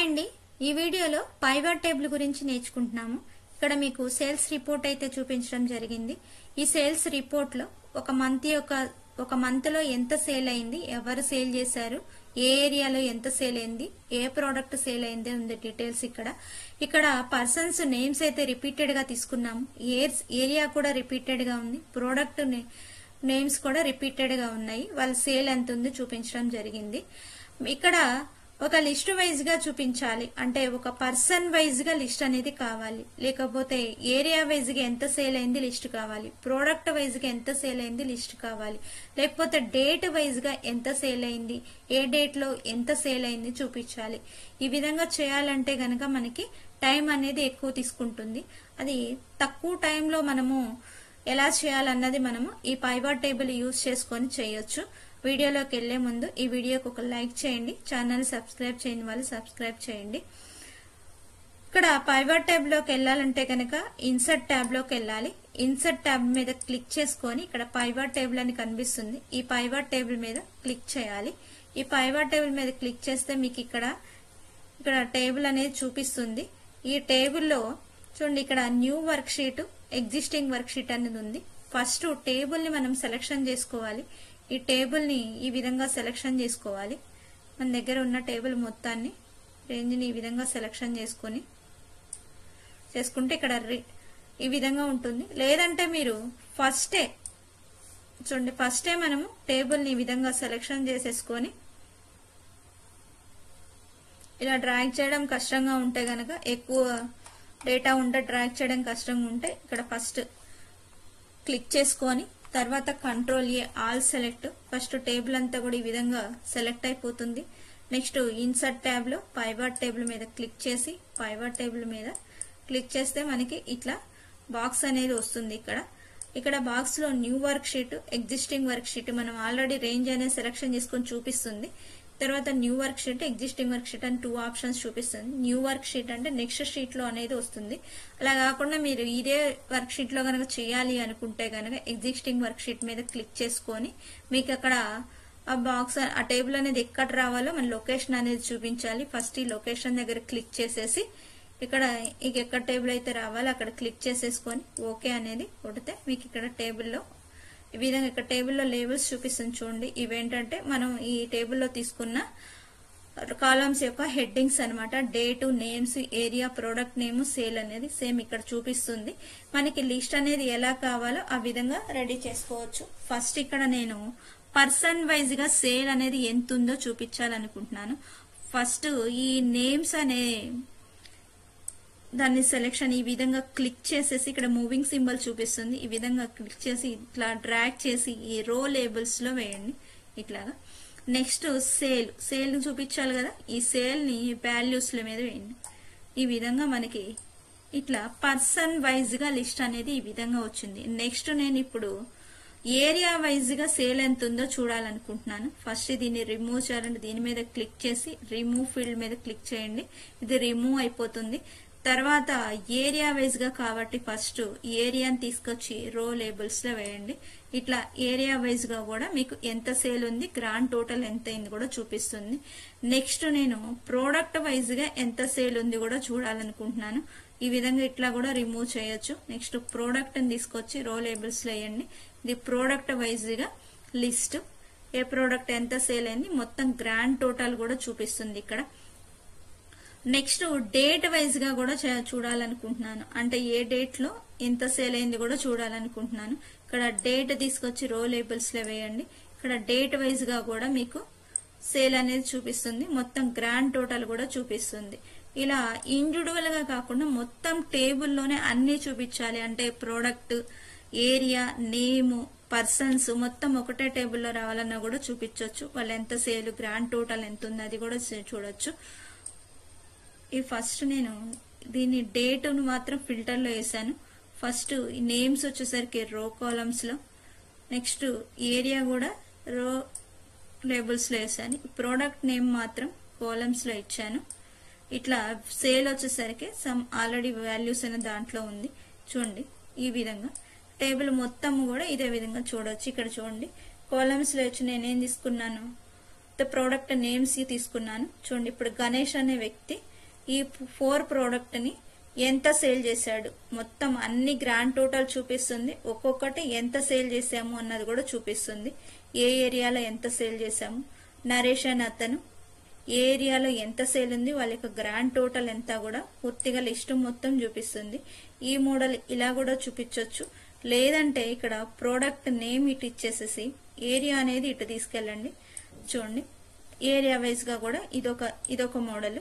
Hi అండి, ఈ వీడియోలో పైవట్ టేబుల్ గురించి నేర్చుకుంటున్నాము. ఇక్కడ మీకు సేల్స్ రిపోర్ట్ అయితే చూపించడం జరిగింది. ఈ సేల్స్ రిపోర్ట్ లో ఒక మంత్ లో ఎంత సేల్ అయింది, ఎవరు సేల్ చేశారు, ఏ ఏరియాలో ఎంత సేల్ అయింది, ఏ ప్రోడక్ట్ సేల్ అయింది ఉంది డీటెయిల్స్. ఇక్కడ పర్సన్స్ నేమ్స్ అయితే రిపీటెడ్ గా తీసుకున్నాము, ఏరియా కూడా రిపీటెడ్ గా ఉంది, ప్రోడక్ట్ నేమ్స్ కూడా రిపీటెడ్ గా ఉన్నాయి, వాళ్ళ సేల్ ఎంత ఉంది చూపించడం జరిగింది. ఇక్కడ ఒక లిస్ట్ వైజ్ గా చూపించాలి అంటే ఒక పర్సన్ వైజ్ గా లిస్ట్ అనేది కావాలి, లేకపోతే ఏరియా వైజ్ గా ఎంత సేల్ అయింది లిస్ట్ కావాలి, ప్రోడక్ట్ వైజ్ గా ఎంత సేల్ అయింది లిస్ట్ కావాలి, లేకపోతే డేట్ వైజ్ గా ఎంత సేల్ అయింది, ఏ డేట్ లో ఎంత సేల్ అయింది చూపించాలి. ఈ విధంగా చేయాలంటే గనక మనకి టైం అనేది ఎక్కువ తీసుకుంటుంది. అది తక్కువ టైంలో మనము ఎలా చేయాలన్నది మనము ఈ పైవట్ టేబుల్ యూజ్ చేసుకొని చేయొచ్చు. వీడియోలోకి వెళ్లే ముందు ఈ వీడియోకి ఒక లైక్ చేయండి, ఛానల్ సబ్స్క్రైబ్ చేయని వాళ్ళు సబ్స్క్రైబ్ చేయండి. ఇక్కడ పైవట్ ట్యాబ్ లోకి వెళ్ళాలంటే కనుక ఇన్సర్ట్ ట్యాబ్ లోకి వెళ్ళాలి. ఇన్సర్ట్ ట్యాబ్ మీద క్లిక్ చేసుకొని ఇక్కడ పైవట్ టేబుల్ అని కనిపిస్తుంది, ఈ పైవట్ టేబుల్ మీద క్లిక్ చేయాలి. ఈ పైవట్ టేబుల్ మీద క్లిక్ చేస్తే మీకు ఇక్కడ టేబుల్ అనేది చూపిస్తుంది. ఈ టేబుల్లో చూడండి, ఇక్కడ new work sheet, existing work sheet అనేది ఉంది. ఫస్ట్ టేబుల్ ని మనం సెలెక్షన్ చేసుకోవాలి. ఈ టేబుల్ ని ఈ విధంగా సెలెక్షన్ చేసుకోవాలి. మన దగ్గర ఉన్న టేబుల్ మొత్తాన్ని రేంజ్ ని ఈ విధంగా సెలెక్షన్ చేసుకుంటే ఇక్కడ ఈ విధంగా ఉంటుంది. లేదంటే మీరు ఫస్టే మనము టేబుల్ ని ఈ విధంగా సెలెక్షన్ చేసేసుకొని ఇలా డ్రాగ్ చేయడం కష్టంగా ఉంటే గనక, ఎక్కువ డేటా ఉంటే డ్రాగ్ చేయడం కష్టంగా ఉంటే ఇక్కడ ఫస్ట్ క్లిక్ చేసుకొని తర్వాత control A all select, first table అంతా కూడా ఈ విధంగా సెలెక్ట్ అయిపోతుంది. నెక్స్ట్ ఇన్సర్ట్ ట్యాబ్ లో పైవట్ టేబుల్ మీద క్లిక్ చేసి పైవట్ టేబుల్ మీద క్లిక్ చేస్తే మనకి ఇట్లా బాక్స్ అనేది వస్తుంది. ఇక్కడ బాక్స్ లో new work sheet, existing work sheet మనం ఆల్రెడీ రేంజ్ అనేది సెలెక్షన్ చేసుకొని చూపిస్తుంది. తర్వాత new work sheet, existing work sheet అని 2 ఆప్షన్స్ చూపిస్తుంది. న్యూ వర్క్ షీట్ అంటే నెక్స్ట్ షీట్ లో అనేది వస్తుంది. అలా కాకుండా మీరు ఇదే వర్క్ షీట్ లో కనుక చేయాలి అనుకుంటే కనుక ఎగ్జిస్టింగ్ వర్క్ షీట్ మీద క్లిక్ చేసుకొని మీకు అక్కడ ఆ బాక్స్, ఆ టేబుల్ అనేది ఎక్కడ రావాలో మన లొకేషన్ అనేది చూపించాలి. ఫస్ట్ ఈ లొకేషన్ దగ్గర క్లిక్ చేసేసి ఇక్కడ ఎక్కడ టేబుల్ అయితే రావాలో అక్కడ క్లిక్ చేసేసుకొని ఓకే అనేది కొడితే మీకు ఇక్కడ టేబుల్లో ఈ విధంగా ఇక్కడ టేబుల్లో లేబుల్స్ చూపిస్తుంది. చూడండి, ఇవేంటంటే మనం ఈ టేబుల్లో తీసుకున్న కాలమ్స్ యొక్క హెడ్డింగ్స్ అన్నమాట. Date, names, area, product name, sale అనేది సేమ్ ఇక్కడ చూపిస్తుంది. మనకి లిస్ట్ అనేది ఎలా కావాలో ఆ విధంగా రెడీ చేసుకోవచ్చు. ఫస్ట్ ఇక్కడ నేను పర్సన్ వైజ్ గా సేల్ అనేది ఎంత ఉందో చూపించాలనుకుంటున్నాను. ఫస్ట్ ఈ నేమ్స్ అనే దాన్ని సెలెక్షన్ ఈ విధంగా క్లిక్ చేసేసి ఇక్కడ మూవింగ్ సింబల్ చూపిస్తుంది, ఈ విధంగా క్లిక్ చేసి ఇట్లా డ్రాగ్ చేసి ఈ రో లేబుల్స్ లో వేయండి ఇట్లాగా. నెక్స్ట్ సేల్ చూపించాలి కదా, ఈ సేల్ ని వాల్యూస్ ల మీద వేయండి. ఈ విధంగా మనకి ఇట్లా పర్సన్ వైజ్ గా లిస్ట్ అనేది ఈ విధంగా వచ్చింది. నెక్స్ట్ నేను ఇప్పుడు ఏరియా వైజ్ గా సేల్ ఎంత ఉందో చూడాలనుకుంటున్నాను. ఫస్ట్ దీన్ని రిమూవ్ చేయాలంటే దీని మీద క్లిక్ చేసి రిమూవ్ ఫీల్డ్ మీద క్లిక్ చేయండి, ఇది రిమూవ్ అయిపోతుంది. తర్వాత ఏరియా వైజ్ గా కాబట్టి ఫస్ట్ ఏరియాని తీసుకొచ్చి రో లేబుల్స్ లో వేయండి. ఇట్లా ఏరియా వైజ్ గా కూడా మీకు ఎంత సేల్ ఉంది, గ్రాండ్ టోటల్ ఎంత అయింది కూడా చూపిస్తుంది. నెక్స్ట్ నేను ప్రోడక్ట్ వైజ్ గా ఎంత సేల్ ఉంది కూడా చూడాలనుకుంటున్నాను. ఈ విధంగా ఇట్లా కూడా రిమూవ్ చేయొచ్చు. నెక్స్ట్ ప్రోడక్ట్ ని తీసుకొచ్చి రో లేబుల్స్ లో వేయండి. ఇది ప్రోడక్ట్ వైజ్ గా లిస్ట్, ఏ ప్రోడక్ట్ ఎంత సేల్ అయింది మొత్తం గ్రాండ్ టోటల్ కూడా చూపిస్తుంది ఇక్కడ. నెక్స్ట్ డేట్ వైజ్ గా కూడా చూడాలనుకుంటున్నాను, అంటే ఏ డేట్ లో ఎంత సేల్ అయింది కూడా చూడాలనుకుంటున్నాను. ఇక్కడ డేట్ తీసుకొచ్చి రో లేబుల్స్ లో వేయండి. ఇక్కడ డేట్ వైజ్ గా కూడా మీకు సేల్ అనేది చూపిస్తుంది, మొత్తం గ్రాండ్ టోటల్ కూడా చూపిస్తుంది. ఇలా ఇండివిజువల్ గా కాకుండా మొత్తం టేబుల్లోనే అన్ని చూపించాలి అంటే ప్రోడక్ట్, ఏరియా, నేమ్, పర్సన్స్ మొత్తం ఒకటే టేబుల్లో రావాలన్నా కూడా చూపించవచ్చు. వాళ్ళు ఎంత సేల్, గ్రాండ్ టోటల్ ఎంత ఉంది అది కూడా చూడొచ్చు. ఈ ఫస్ట్ నేను దీని డేట్ ను మాత్రం ఫిల్టర్ లో వేసాను. ఫస్ట్ నేమ్స్ వచ్చేసరికి రో కాలమ్స్ లో, నెక్స్ట్ ఏరియా కూడా రో లేబుల్స్ లో వేసాను. ప్రోడక్ట్ నేమ్ మాత్రం కాలమ్స్ లో ఇచ్చాను. ఇట్లా సేల్ వచ్చేసరికి సమ్ ఆల్రెడీ వాల్యూస్ అనే దాంట్లో ఉంది. చూడండి, ఈ విధంగా టేబుల్ మొత్తం కూడా ఇదే విధంగా చూడొచ్చు. ఇక్కడ చూడండి, కాలమ్స్ లో వచ్చి నేనేం తీసుకున్నాను, ప్రోడక్ట్ నేమ్స్ తీసుకున్నాను. చూడండి, ఇప్పుడు గణేష్ అనే వ్యక్తి ఈ 4 ప్రోడక్ట్ ని ఎంత సేల్ చేశాడు మొత్తం అన్ని గ్రాండ్ టోటల్ చూపిస్తుంది. ఒక్కొక్కటి ఎంత సేల్ చేసాము అన్నది కూడా చూపిస్తుంది. ఏ ఏరియాలో ఎంత సేల్ చేసాము, నరేషన్ అతను ఏ ఏరియాలో ఎంత సేల్ ఉంది, వాళ్ళ యొక్క గ్రాండ్ టోటల్ ఎంత కూడా పూర్తిగా లిస్ట్ మొత్తం చూపిస్తుంది. ఈ మోడల్ ఇలా కూడా చూపించవచ్చు. లేదంటే ఇక్కడ ప్రోడక్ట్ నేమ్ ఇటు ఇచ్చేసేసి ఏరియా అనేది ఇటు తీసుకెళ్ళండి. చూడండి ఏరియా వైజ్ గా కూడా ఇదొక మోడల్.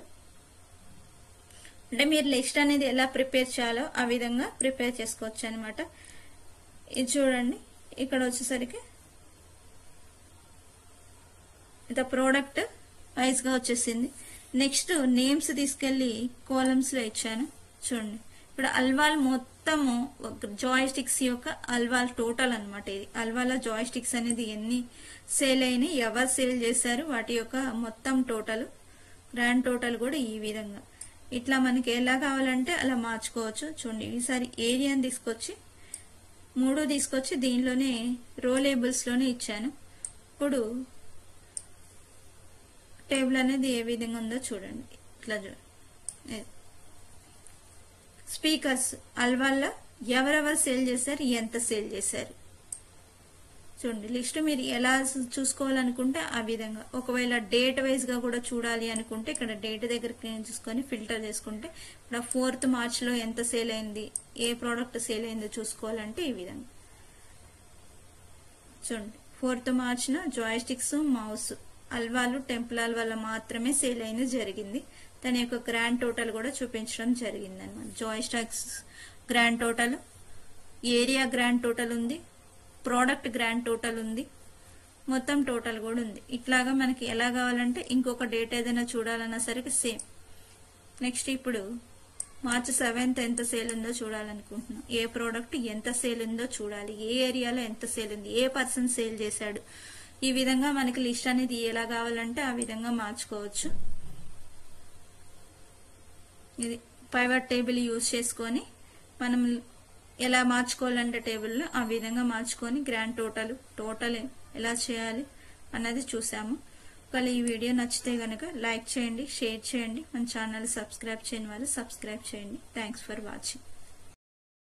అంటే మీరు లిస్ట్ అనేది ఎలా ప్రిపేర్ చేయాలో ఆ విధంగా ప్రిపేర్ చేసుకోవచ్చు అనమాట. ఇది చూడండి ఇక్కడ వచ్చేసరికి ఇది ప్రోడక్ట్ వైజ్ గా వచ్చేసింది. నెక్స్ట్ నేమ్స్ తీసుకెళ్లి కాలమ్స్ లో ఇచ్చాను. చూడండి ఇప్పుడు అల్వాల్ మొత్తము జాయ్ స్టిక్స్ యొక్క అల్వాల్ టోటల్ అనమాట. ఇది అల్వాల జాయ్ స్టిక్స్ అనేది ఎన్ని సేల్ అయినాయి, ఎవరు సేల్ చేశారు, వాటి యొక్క మొత్తం టోటల్ గ్రాండ్ టోటల్ కూడా ఈ విధంగా ఇట్లా మనకి ఎలా కావాలంటే అలా మార్చుకోవచ్చు. చూడండి ఈసారి ఏరియాని తీసుకొచ్చి 3 తీసుకొచ్చి దీనిలోనే రో లేబుల్స్ లోనే ఇచ్చాను. ఇప్పుడు టేబుల్ అనేది ఏ విధంగా ఉందో చూడండి. ఇట్లా చూడండి స్పీకర్స్ అల్వాల్లో ఎవరెవరు సేల్ చేశారు, ఎంత సేల్ చేశారు చూడండి. లిస్ట్ మీరు ఎలా చూసుకోవాలనుకుంటే ఆ విధంగా. ఒకవేళ డేట్ వైజ్ గా కూడా చూడాలి అనుకుంటే ఇక్కడ డేట్ దగ్గరికి చూసుకొని ఫిల్టర్ చేసుకుంటే ఇక్కడ 4th March లో ఎంత సేల్ అయింది, ఏ ప్రోడక్ట్ సేల్ అయిందో చూసుకోవాలంటే ఈ విధంగా చూడండి. 4th March Joy sticks mouse Alwal temple Alwala మాత్రమే సేల్ అయిన జరిగింది. దాని యొక్క గ్రాండ్ టోటల్ కూడా చూపించడం జరిగింది అనమాట. Joy sticks grand total, area grand total ఉంది, ప్రోడక్ట్ గ్రాండ్ టోటల్ ఉంది, మొత్తం టోటల్ కూడా ఉంది. ఇట్లాగా మనకి ఎలా కావాలంటే ఇంకొక డేట్ ఏదైనా చూడాలన్నా సరే సేమ్. నెక్స్ట్ ఇప్పుడు March 7th ఎంత సేల్ ఉందో చూడాలనుకుంటున్నాం. ఏ ప్రోడక్ట్ ఎంత సేల్ ఉందో చూడాలి, ఏ ఏరియాలో ఎంత సేల్ ఉంది, ఏ పర్సన్ సేల్ చేశాడు. ఈ విధంగా మనకి లిస్ట్ అనేది ఎలా కావాలంటే ఆ విధంగా మార్చుకోవచ్చు. ఇది పైవట్ టేబుల్ యూజ్ చేసుకొని మనం ఎలా మార్చుకోవాలంటే టేబుల్లో ఆ విధంగా మార్చుకొని గ్రాండ్ టోటల్ ఎలా చేయాలి అన్నది చూసాము. ఒకవేళ ఈ వీడియో నచ్చితే గనక లైక్ చేయండి, షేర్ చేయండి, మన ఛానల్ సబ్స్క్రైబ్ చేయని వాళ్ళు సబ్స్క్రైబ్ చేయండి. Thanks for watching.